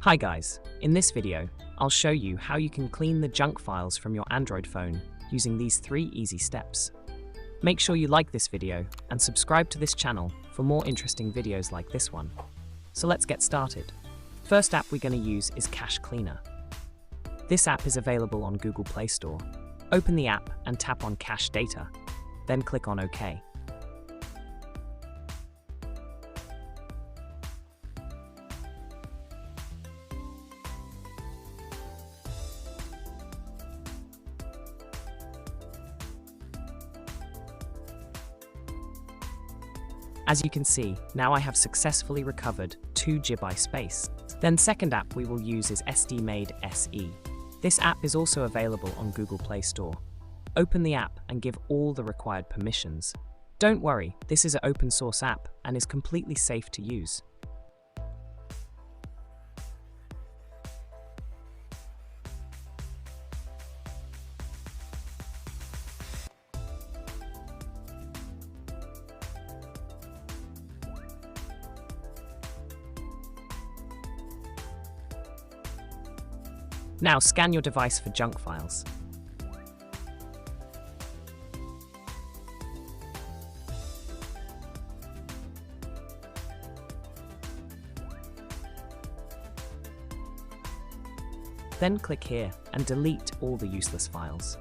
Hi guys, in this video, I'll show you how you can clean the junk files from your Android phone using these 3 easy steps. Make sure you like this video and subscribe to this channel for more interesting videos like this one. So let's get started. First app we're going to use is Cache Cleaner. This app is available on Google Play Store. Open the app and tap on Cache Data, then click on OK. As you can see, now I have successfully recovered 2 GB space. Then second app we will use is SD-Made SE. This app is also available on Google Play Store. Open the app and give all the required permissions. Don't worry, this is an open source app and is completely safe to use. Now scan your device for junk files. Then click here and delete all the useless files.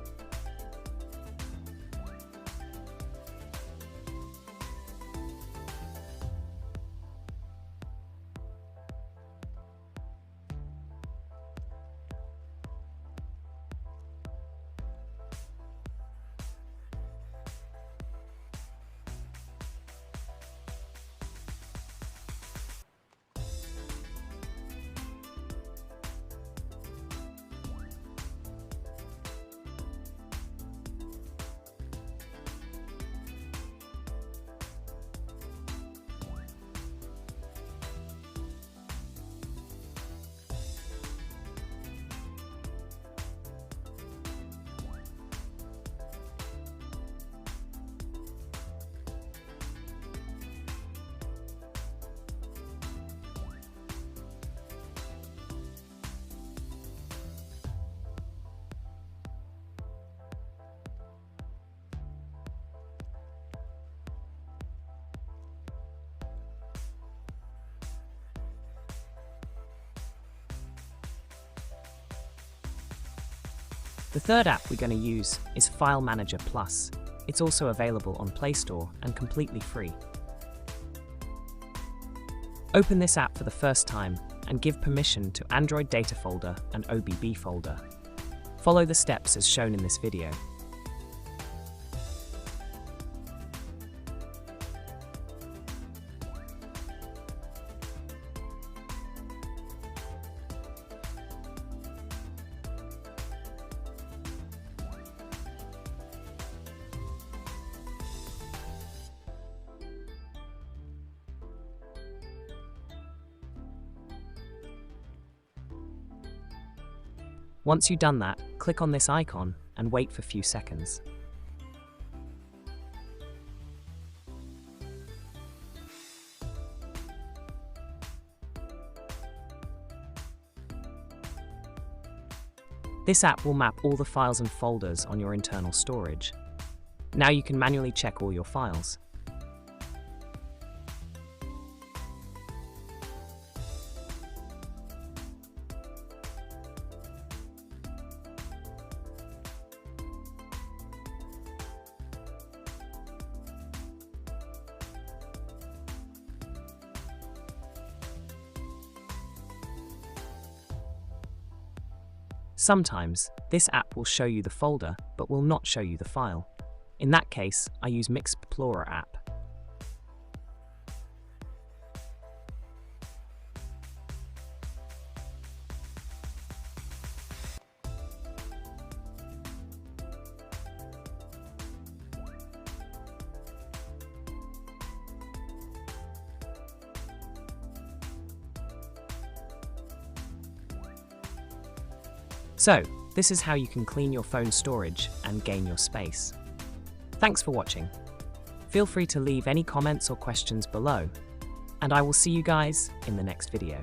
The third app we're going to use is File Manager Plus. It's also available on Play Store and completely free. Open this app for the first time and give permission to Android Data Folder and OBB folder. Follow the steps as shown in this video. Once you've done that, click on this icon and wait for a few seconds. This app will map all the files and folders on your internal storage. Now you can manually check all your files. Sometimes, this app will show you the folder, but will not show you the file. In that case, I use Mix Explorer app. So, this is how you can clean your phone storage and gain your space. Thanks for watching. Feel free to leave any comments or questions below, and I will see you guys in the next video.